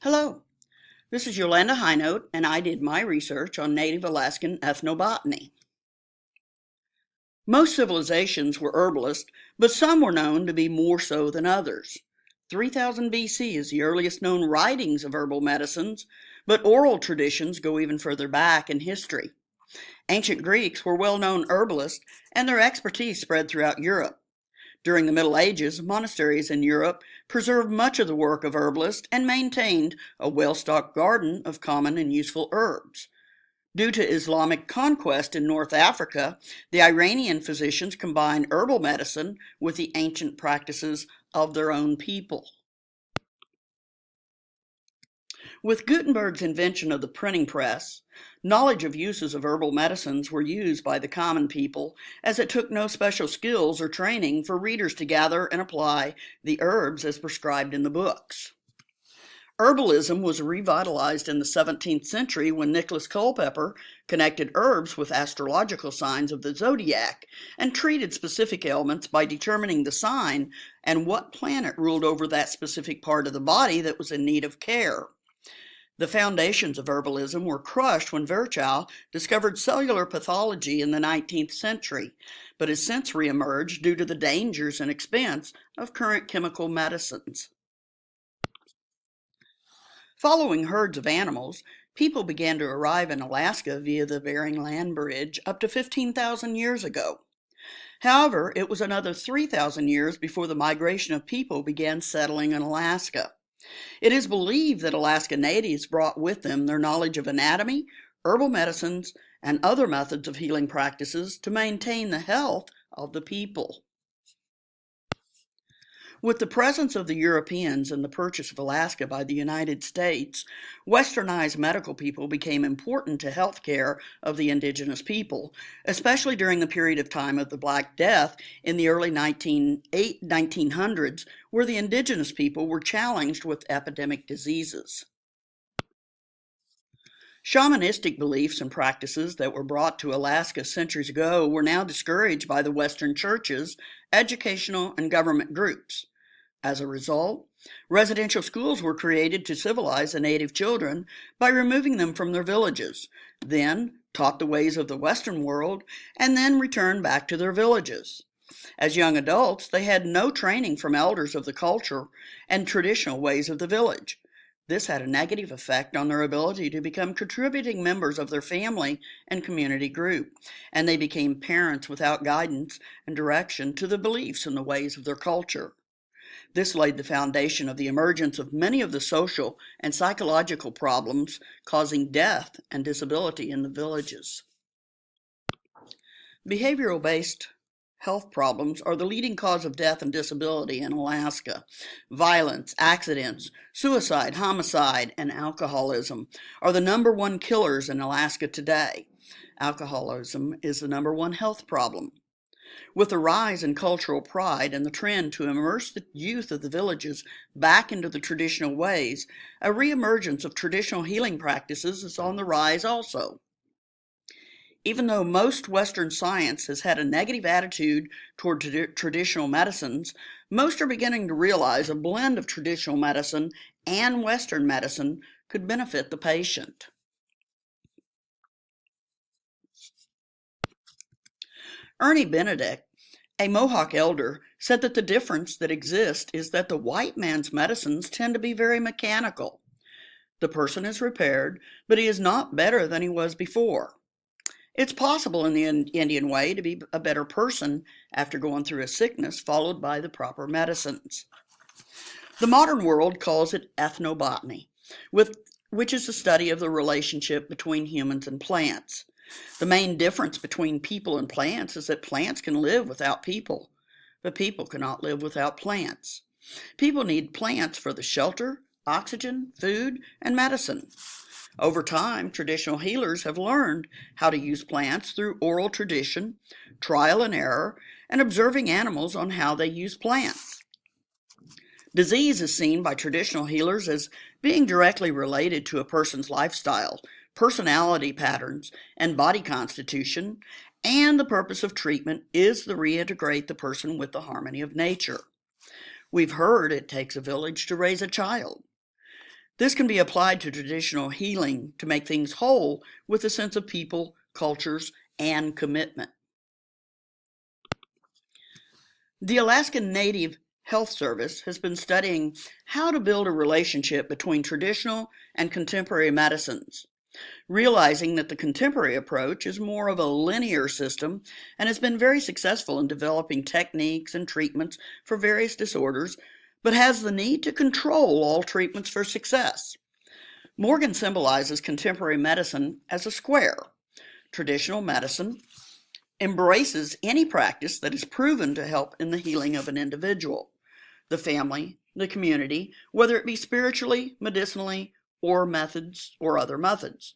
Hello, this is Yolanda Highnote, and I did my research on native Alaskan ethnobotany. Most civilizations were herbalist, but some were known to be more so than others. 3000 BC is the earliest known writings of herbal medicines, but oral traditions go even further back in history. Ancient Greeks were well-known herbalists, and their expertise spread throughout Europe. During the Middle Ages, monasteries in Europe preserved much of the work of herbalists and maintained a well-stocked garden of common and useful herbs. Due to Islamic conquest in North Africa, the Iranian physicians combined herbal medicine with the ancient practices of their own people. With Gutenberg's invention of the printing press, knowledge of uses of herbal medicines were used by the common people, as it took no special skills or training for readers to gather and apply the herbs as prescribed in the books. Herbalism was revitalized in the 17th century when Nicholas Culpeper connected herbs with astrological signs of the zodiac and treated specific ailments by determining the sign and what planet ruled over that specific part of the body that was in need of care. The foundations of herbalism were crushed when Virchow discovered cellular pathology in the 19th century, but has since reemerged due to the dangers and expense of current chemical medicines. Following herds of animals, people began to arrive in Alaska via the Bering Land Bridge up to 15,000 years ago. However, it was another 3,000 years before the migration of people began settling in Alaska. It is believed that Alaska natives brought with them their knowledge of anatomy, herbal medicines, and other methods of healing practices to maintain the health of the people. With the presence of the Europeans and the purchase of Alaska by the United States, westernized medical people became important to health care of the indigenous people, especially during the period of time of the Black Death in the early 1900s, where the indigenous people were challenged with epidemic diseases. Shamanistic beliefs and practices that were brought to Alaska centuries ago were now discouraged by the Western churches, educational, and government groups. As a result, residential schools were created to civilize the native children by removing them from their villages, then taught the ways of the Western world, and then returned back to their villages. As young adults, they had no training from elders of the culture and traditional ways of the village. This had a negative effect on their ability to become contributing members of their family and community group, and they became parents without guidance and direction to the beliefs and the ways of their culture. This laid the foundation of the emergence of many of the social and psychological problems causing death and disability in the villages. Behavioral-based health problems are the leading cause of death and disability in Alaska. Violence, accidents, suicide, homicide, and alcoholism are the number one killers in Alaska today. Alcoholism is the number one health problem. With the rise in cultural pride and the trend to immerse the youth of the villages back into the traditional ways, a reemergence of traditional healing practices is on the rise also. Even though most Western science has had a negative attitude toward traditional medicines, most are beginning to realize a blend of traditional medicine and Western medicine could benefit the patient. Ernie Benedict, a Mohawk elder, said that the difference that exists is that the white man's medicines tend to be very mechanical. The person is repaired, but he is not better than he was before. It's possible in the Indian way to be a better person after going through a sickness followed by the proper medicines. The modern world calls it ethnobotany, which is the study of the relationship between humans and plants. The main difference between people and plants is that plants can live without people, but people cannot live without plants. People need plants for the shelter, oxygen, food, and medicine. Over time, traditional healers have learned how to use plants through oral tradition, trial and error, and observing animals on how they use plants. Disease is seen by traditional healers as being directly related to a person's lifestyle, personality patterns, and body constitution, and the purpose of treatment is to reintegrate the person with the harmony of nature. We've heard it takes a village to raise a child. This can be applied to traditional healing to make things whole with a sense of people, cultures, and commitment. The Alaskan Native Health Service has been studying how to build a relationship between traditional and contemporary medicines, realizing that the contemporary approach is more of a linear system and has been very successful in developing techniques and treatments for various disorders, but has the need to control all treatments for success. Morgan symbolizes contemporary medicine as a square. Traditional medicine embraces any practice that is proven to help in the healing of an individual, the family, the community, whether it be spiritually, medicinally, or other methods.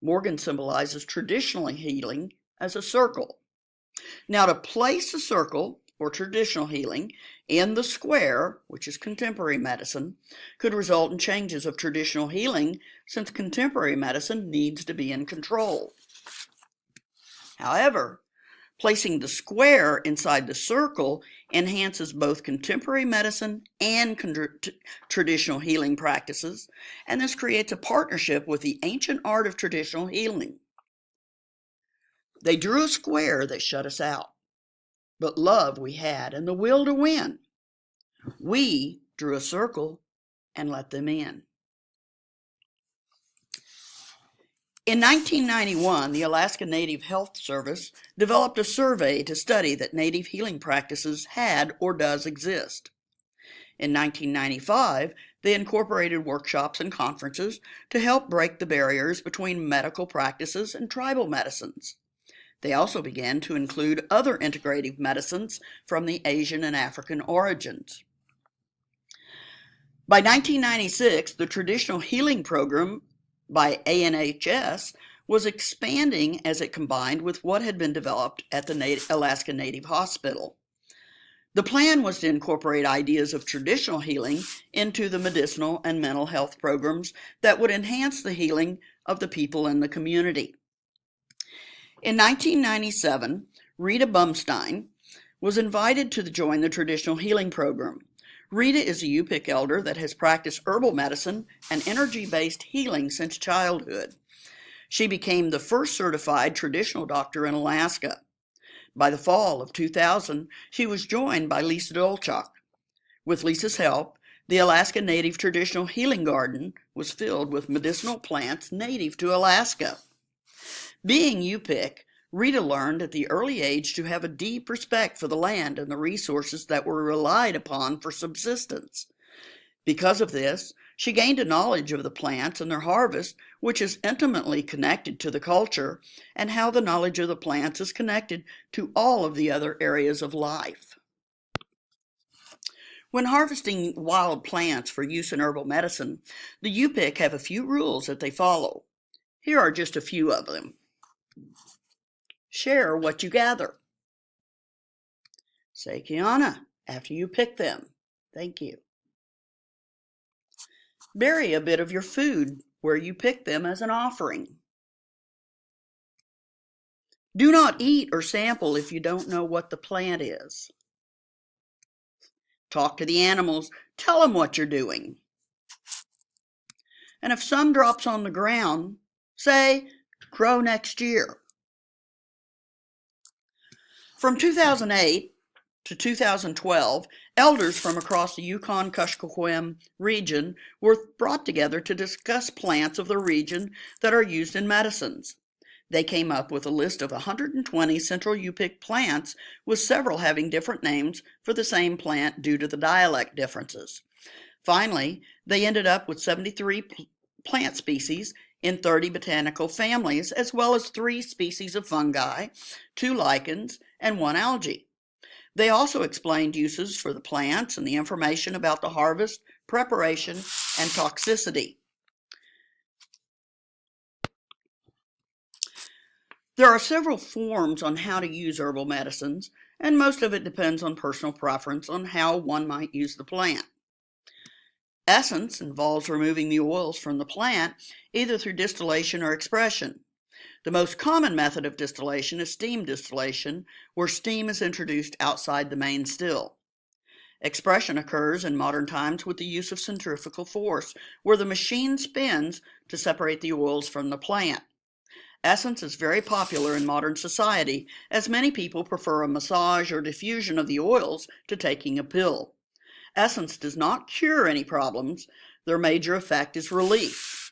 Morgan symbolizes traditional healing as a circle. Now, to place the circle, or traditional healing, in the square, which is contemporary medicine, could result in changes of traditional healing, since contemporary medicine needs to be in control. However, placing the square inside the circle enhances both contemporary medicine and traditional healing practices, and this creates a partnership with the ancient art of traditional healing. They drew a square that shut us out, but love we had and the will to win. We drew a circle and let them in. In 1991, the Alaska Native Health Service developed a survey to study that Native healing practices had or does exist. In 1995, they incorporated workshops and conferences to help break the barriers between medical practices and tribal medicines. They also began to include other integrative medicines from the Asian and African origins. By 1996, the traditional healing program by ANHS was expanding as it combined with what had been developed at the Alaska Native Hospital. The plan was to incorporate ideas of traditional healing into the medicinal and mental health programs that would enhance the healing of the people in the community. In 1997, Rita Bumstein was invited to join the traditional healing program. Rita is a Yupik elder that has practiced herbal medicine and energy-based healing since childhood. She became the first certified traditional doctor in Alaska. By the fall of 2000, she was joined by Lisa Dolchak. With Lisa's help, the Alaska Native Traditional Healing Garden was filled with medicinal plants native to Alaska. Being Yupik, Rita learned at the early age to have a deep respect for the land and the resources that were relied upon for subsistence. Because of this, she gained a knowledge of the plants and their harvest, which is intimately connected to the culture, and how the knowledge of the plants is connected to all of the other areas of life. When harvesting wild plants for use in herbal medicine, the Yupik have a few rules that they follow. Here are just a few of them. Share what you gather. Say Kiana after you pick them. Thank you. Bury a bit of your food where you pick them as an offering. Do not eat or sample if you don't know what the plant is. Talk to the animals. Tell them what you're doing. And if some drops on the ground, say, grow next year. From 2008 to 2012, elders from across the Yukon-Kuskokwim region were brought together to discuss plants of the region that are used in medicines. They came up with a list of 120 Central Yupik plants, with several having different names for the same plant due to the dialect differences. Finally, they ended up with 73 plant species in 30 botanical families, as well as 3 species of fungi, 2 lichens, and 1 algae. They also explained uses for the plants and the information about the harvest, preparation, and toxicity. There are several forms on how to use herbal medicines, and most of it depends on personal preference on how one might use the plant. Essence involves removing the oils from the plant, either through distillation or expression. The most common method of distillation is steam distillation, where steam is introduced outside the main still. Expression occurs in modern times with the use of centrifugal force, where the machine spins to separate the oils from the plant. Essence is very popular in modern society, as many people prefer a massage or diffusion of the oils to taking a pill. Essence does not cure any problems. Their major effect is relief.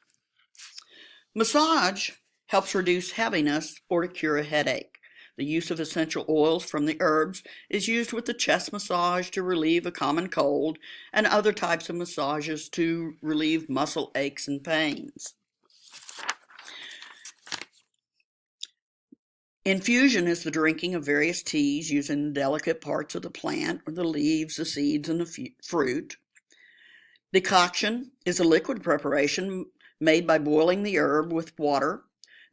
Massage helps reduce heaviness or to cure a headache. The use of essential oils from the herbs is used with the chest massage to relieve a common cold and other types of massages to relieve muscle aches and pains. Infusion is the drinking of various teas using the delicate parts of the plant, or the leaves, the seeds, and the fruit. Decoction is a liquid preparation made by boiling the herb with water.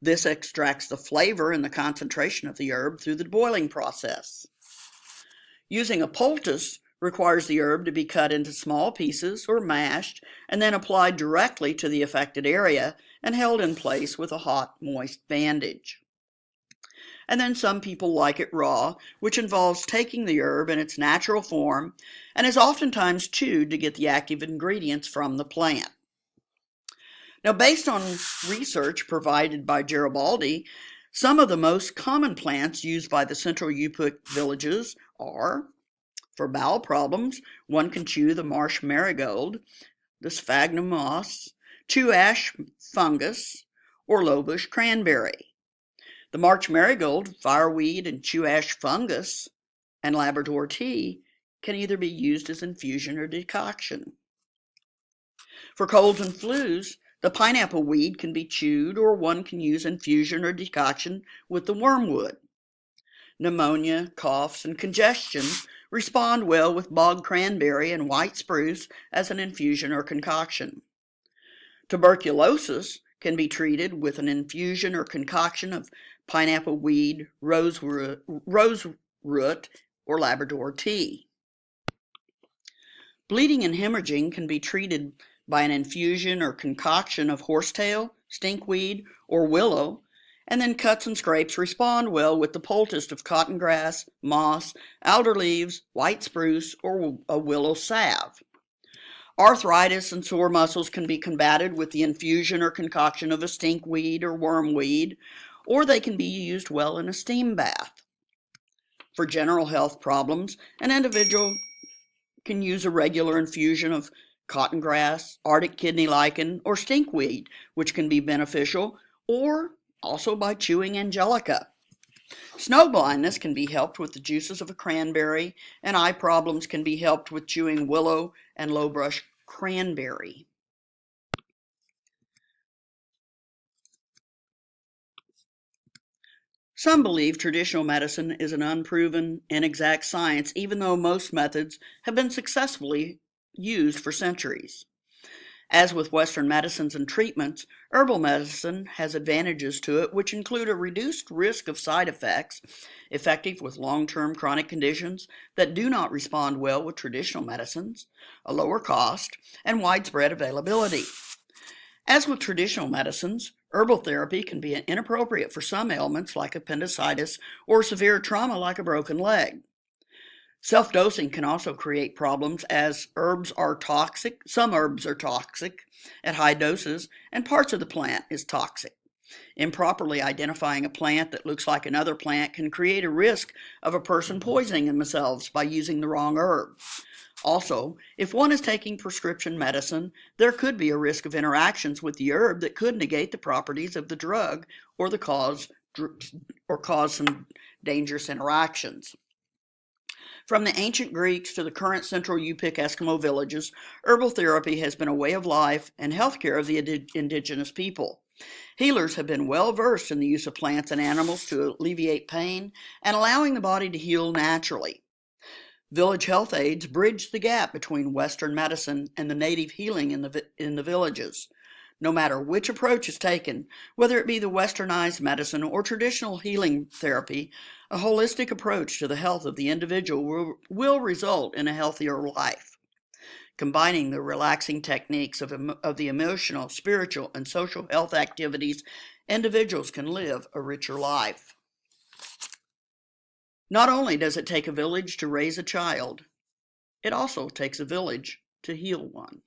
This extracts the flavor and the concentration of the herb through the boiling process. Using a poultice requires the herb to be cut into small pieces or mashed and then applied directly to the affected area and held in place with a hot, moist bandage. And then some people like it raw, which involves taking the herb in its natural form and is oftentimes chewed to get the active ingredients from the plant. Now, based on research provided by Garibaldi, some of the most common plants used by the central Yupik villages are, for bowel problems, one can chew the marsh marigold, the sphagnum moss, chew ash fungus, or lowbush cranberry. The March marigold, fireweed, and chew ash fungus, and Labrador tea can either be used as infusion or decoction. For colds and flus, the pineapple weed can be chewed, or one can use infusion or decoction with the wormwood. Pneumonia, coughs, and congestion respond well with bog cranberry and white spruce as an infusion or concoction. Tuberculosis can be treated with an infusion or concoction of pineapple weed, rose root, or Labrador tea. Bleeding and hemorrhaging can be treated by an infusion or concoction of horsetail, stinkweed, or willow, and then cuts and scrapes respond well with the poultice of cotton grass, moss, alder leaves, white spruce, or a willow salve. Arthritis and sore muscles can be combated with the infusion or concoction of a stinkweed or wormweed, or they can be used well in a steam bath. For general health problems, an individual can use a regular infusion of cotton grass, Arctic kidney lichen, or stinkweed, which can be beneficial, or also by chewing angelica. Snow blindness can be helped with the juices of a cranberry, and eye problems can be helped with chewing willow and lowbush cranberry. Some believe traditional medicine is an unproven, inexact science, even though most methods have been successfully used for centuries. As with Western medicines and treatments, herbal medicine has advantages to it, which include a reduced risk of side effects, effective with long-term chronic conditions that do not respond well with traditional medicines, a lower cost, and widespread availability. As with traditional medicines, herbal therapy can be inappropriate for some ailments like appendicitis or severe trauma like a broken leg. Self-dosing can also create problems as herbs are toxic. Some herbs are toxic at high doses, and parts of the plant is toxic. Improperly identifying a plant that looks like another plant can create a risk of a person poisoning themselves by using the wrong herb. Also, if one is taking prescription medicine, there could be a risk of interactions with the herb that could negate the properties of the drug or cause some dangerous interactions. From the ancient Greeks to the current central Yupik Eskimo villages, herbal therapy has been a way of life and healthcare of the indigenous people. Healers have been well versed in the use of plants and animals to alleviate pain and allowing the body to heal naturally. Village health aides bridge the gap between Western medicine and the native healing in the villages. No matter which approach is taken, whether it be the westernized medicine or traditional healing therapy, a holistic approach to the health of the individual will result in a healthier life. Combining the relaxing techniques of the emotional, spiritual, and social health activities, individuals can live a richer life. Not only does it take a village to raise a child, It also takes a village to heal one.